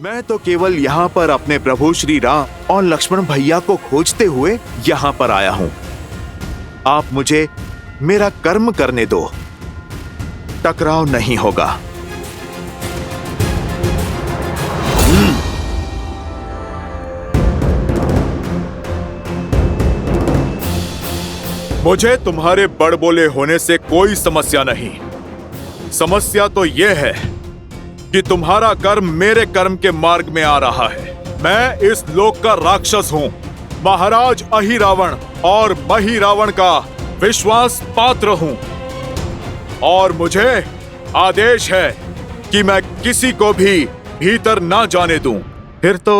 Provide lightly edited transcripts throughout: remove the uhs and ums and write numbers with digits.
मैं तो केवल यहाँ पर अपने प्रभु श्री राम और लक्ष्मण भैया को खोजते हुए यहाँ पर आया हूँ। आप मुझे मेरा कर्म करने दो, टकराव नहीं होगा। मुझे तुम्हारे बड़बोले होने से कोई समस्या नहीं। समस्या तो यह है कि तुम्हारा कर्म मेरे कर्म के मार्ग में आ रहा है। मैं इस लोक का राक्षस हूँ, महाराज अहिरावण और महिरावण का विश्वास पात्र हूँ, और मुझे आदेश है कि मैं किसी को भी भीतर ना जाने दूं। फिर तो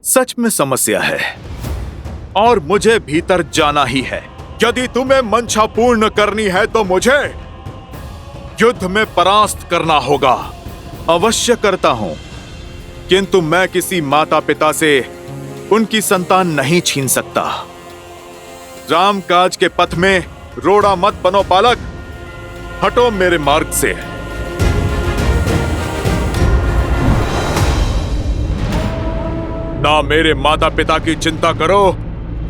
सच में समस्या है और मुझे भीतर जाना ही है। यदि तुम्हें मंशा पूर्ण करनी है तो मुझे युद्ध में परास्त करना होगा। अवश्य करता हूं, किंतु मैं किसी माता पिता से उनकी संतान नहीं छीन सकता। राम काज के पथ में रोड़ा मत बनो बालक, हटो मेरे मार्ग से। ना मेरे माता पिता की चिंता करो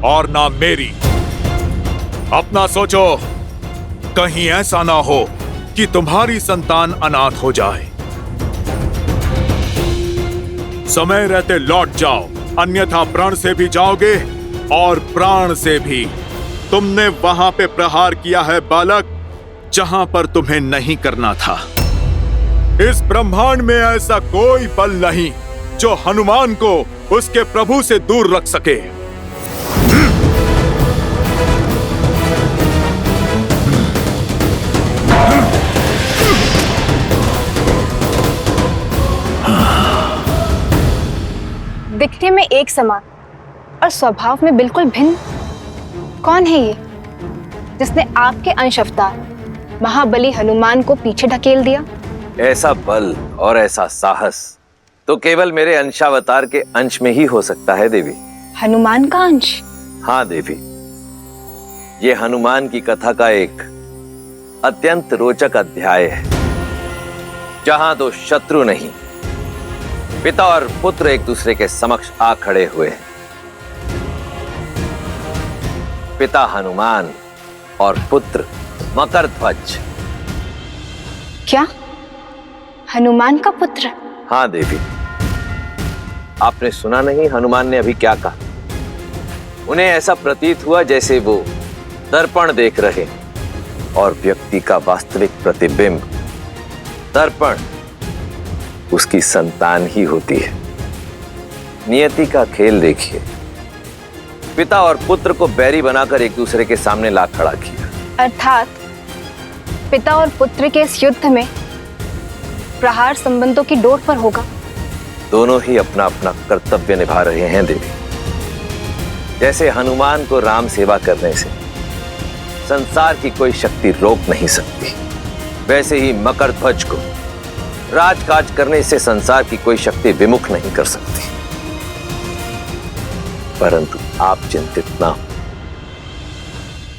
और ना मेरी। अपना सोचो, कहीं ऐसा ना हो कि तुम्हारी संतान अनाथ हो जाए। समय रहते लौट जाओ, अन्यथा प्राण से भी जाओगे और प्राण से भी। तुमने वहां पे प्रहार किया है बालक, जहां पर तुम्हें नहीं करना था। इस ब्रह्मांड में ऐसा कोई बल नहीं जो हनुमान को उसके प्रभु से दूर रख सके। दिखने में एक समान और स्वभाव में बिल्कुल भिन्न। कौन है ये जिसने आपके अंश अवतार महाबली हनुमान को पीछे ढकेल दिया? ऐसा बल और ऐसा साहस तो केवल मेरे अंशावतार के अंश में ही हो सकता है देवी। हनुमान का अंश? हाँ देवी, ये हनुमान की कथा का एक अत्यंत रोचक अध्याय है, जहां दो शत्रु नहीं, पिता और पुत्र एक दूसरे के समक्ष आ खड़े हुए हैं। पिता हनुमान और पुत्र मकरध्वज। क्या हनुमान का पुत्र? हाँ देवी, आपने सुना नहीं हनुमान ने अभी क्या कहा? उन्हें ऐसा प्रतीत हुआ जैसे वो दर्पण देख रहे और व्यक्ति का वास्तविक प्रतिबिंब दर्पण उसकी संतान ही होती है। नियति का खेल देखिए, पिता और पुत्र को बैरी बनाकर एक दूसरे के सामने ला खड़ा किया। अर्थात पिता और पुत्र के इस युद्ध में प्रहार संबंधों की डोर पर होगा। दोनों ही अपना अपना कर्तव्य निभा रहे हैं देवी। जैसे हनुमान को राम सेवा करने से संसार की कोई शक्ति रोक नहीं सकती, वैसे ही मकरध्वज को राजकाज करने से संसार की कोई शक्ति विमुख नहीं कर सकती। परंतु आप चिंतित ना हो,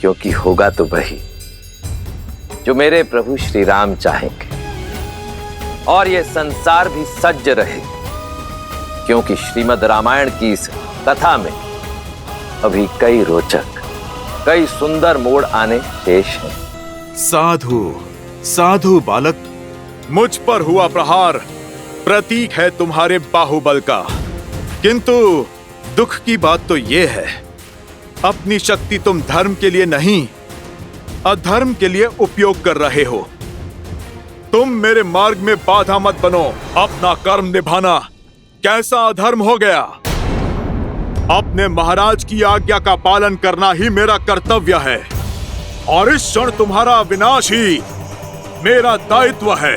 क्योंकि होगा तो वही जो मेरे प्रभु श्री राम चाहेंगे, और यह संसार भी सज्ज रहे, क्योंकि श्रीमद् रामायण की इस कथा में अभी कई रोचक, कई सुंदर मोड़ आने शेष हैं। साधु साधु बालक, मुझ पर हुआ प्रहार प्रतीक है तुम्हारे बाहुबल का, किंतु दुख की बात तो यह है, अपनी शक्ति तुम धर्म के लिए नहीं, अधर्म के लिए उपयोग कर रहे हो। तुम मेरे मार्ग में बाधा मत बनो। अपना कर्म निभाना कैसा अधर्म हो गया? अपने महाराज की आज्ञा का पालन करना ही मेरा कर्तव्य है, और इस क्षण तुम्हारा विनाश ही मेरा दायित्व है।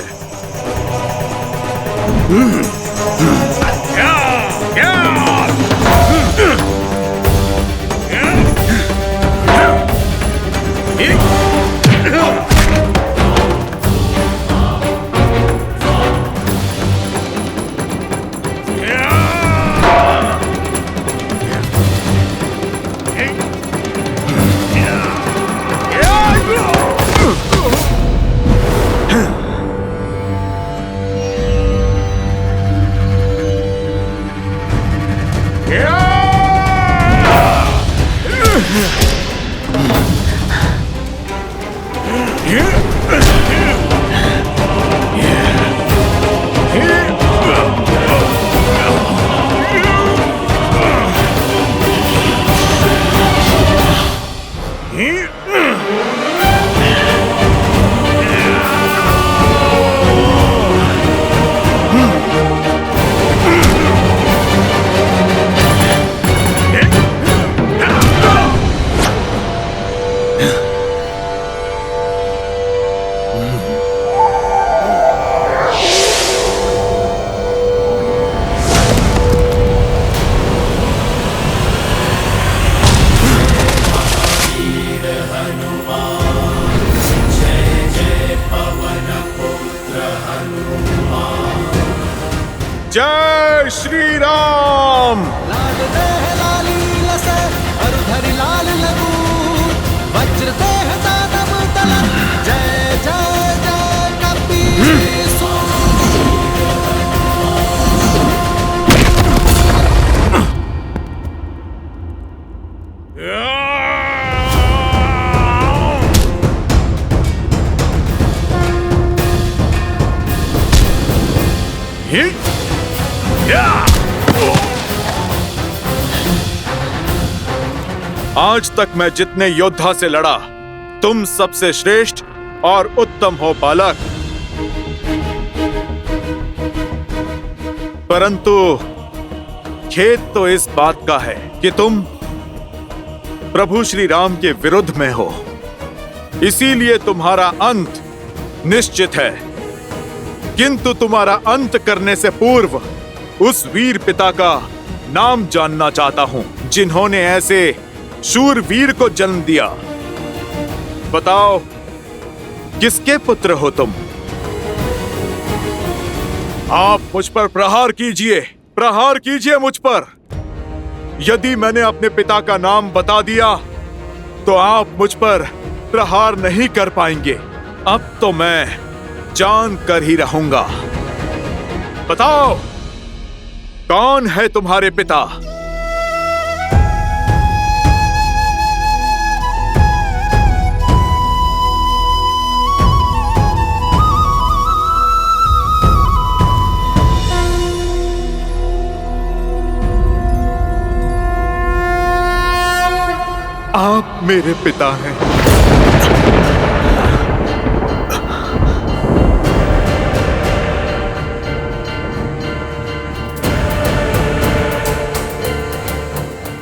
जय श्री राम। लाल देह लाली लसे अरुधरि लाल लगू वज्र देह दानव तलन जय जय जय कपीसु। आज तक मैं जितने योद्धा से लड़ा, तुम सबसे श्रेष्ठ और उत्तम हो बालक। परंतु खेद तो इस बात का है कि तुम प्रभु श्री राम के विरुद्ध में हो। इसीलिए तुम्हारा अंत निश्चित है। किंतु तुम्हारा अंत करने से पूर्व उस वीर पिता का नाम जानना चाहता हूं जिन्होंने ऐसे शूरवीर को जन्म दिया। बताओ, किसके पुत्र हो तुम? आप मुझ पर प्रहार कीजिए मुझ पर। यदि मैंने अपने पिता का नाम बता दिया तो आप मुझ पर प्रहार नहीं कर पाएंगे। अब तो मैं जान कर ही रहूंगा। बताओ, कौन है तुम्हारे पिता? आप मेरे पिता हैं।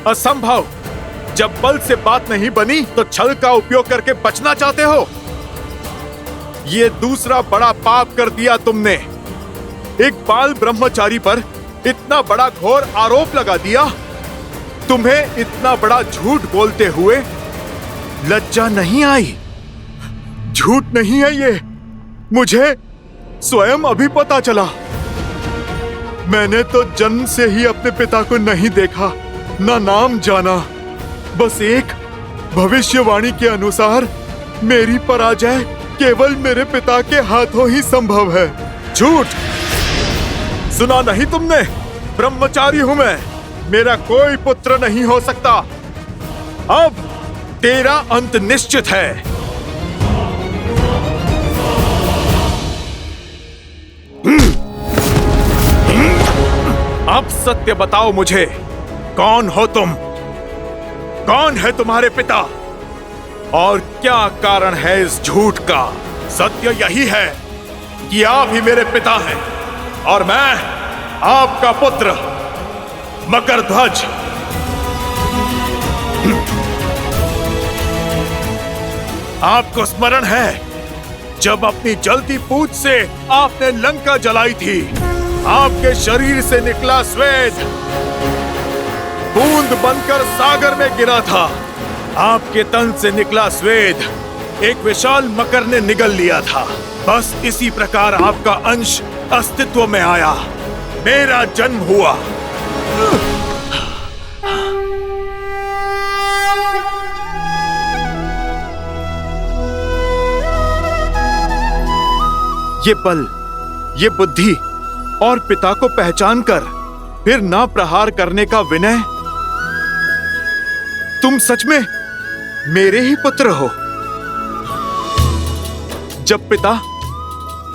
असंभव। जब बल से बात नहीं बनी तो छल का उपयोग करके बचना चाहते हो। ये दूसरा बड़ा पाप कर दिया तुमने। एक बाल ब्रह्मचारी पर इतना बड़ा घोर आरोप लगा दिया। तुम्हें इतना बड़ा झूठ बोलते हुए लज्जा नहीं आई? झूठ नहीं है ये, मुझे स्वयं अभी पता चला। मैंने तो जन्म से ही अपने पिता को नहीं देखा, ना नाम जाना। बस एक भविष्यवाणी के अनुसार मेरी पराजय केवल मेरे पिता के हाथों ही संभव है। झूठ! सुना नहीं तुमने? ब्रह्मचारी हूं मैं, मेरा कोई पुत्र नहीं हो सकता। अब तेरा अंत निश्चित है। अब सत्य बताओ मुझे, कौन हो तुम? कौन है तुम्हारे पिता? और क्या कारण है इस झूठ का? सत्य यही है कि आप ही मेरे पिता हैं और मैं आपका पुत्र मकरध्वज। आपको स्मरण है जब अपनी जलती पूंछ से आपने लंका जलाई थी? आपके शरीर से निकला स्वेद बूंद बनकर सागर में गिरा था। आपके तन से निकला स्वेद एक विशाल मकर ने निगल लिया था। बस इसी प्रकार आपका अंश अस्तित्व में आया, मेरा जन्म हुआ। ये बल, ये बुद्धि और पिता को पहचान कर फिर ना प्रहार करने का विनय। तुम सच में मेरे ही पुत्र हो। जब पिता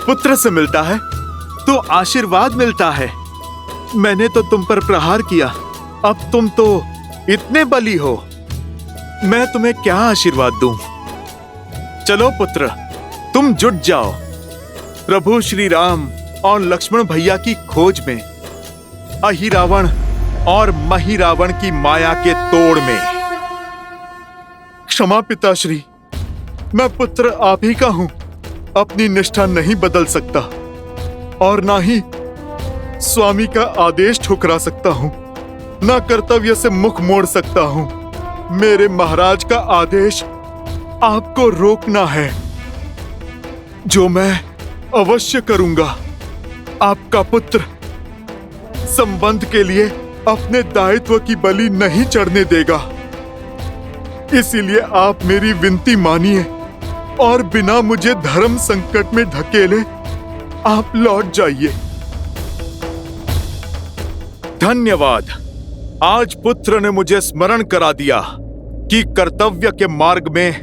पुत्र से मिलता है तो आशीर्वाद मिलता है। मैंने तो तुम पर प्रहार किया, अब तुम तो इतने बली हो, मैं तुम्हें क्या आशीर्वाद दूं? चलो पुत्र, तुम जुट जाओ प्रभु श्री राम और लक्ष्मण भैया की खोज में, अहिरावण और महिरावण की माया के तोड़ में। क्षमा पिताश्री, मैं पुत्र आप ही का हूं। अपनी निष्ठा नहीं बदल सकता और ना ही स्वामी का आदेश ठुकरा सकता हूं, ना कर्तव्य से मुख मोड़ सकता हूं। मेरे महाराज का आदेश आपको रोकना है, जो मैं अवश्य करूंगा। आपका पुत्र संबंध के लिए अपने दायित्व की बलि नहीं चढ़ने देगा। इसीलिए आप मेरी विनती मानिए और बिना मुझे धर्म संकट में धकेले आप लौट जाइए। धन्यवाद। आज पुत्र ने मुझे स्मरण करा दिया कि कर्तव्य के मार्ग में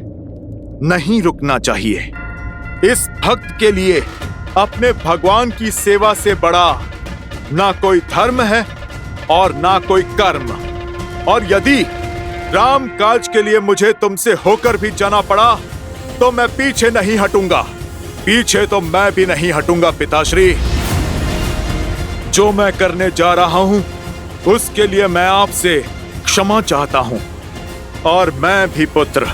नहीं रुकना चाहिए। इस भक्त के लिए अपने भगवान की सेवा से बड़ा ना कोई धर्म है और ना कोई कर्म। और यदि राम काज के लिए मुझे तुमसे होकर भी जाना पड़ा तो मैं पीछे नहीं हटूंगा। पीछे तो मैं भी नहीं हटूंगा पिताश्री। जो मैं करने जा रहा हूं उसके लिए मैं आपसे क्षमा चाहता हूं। और मैं भी पुत्र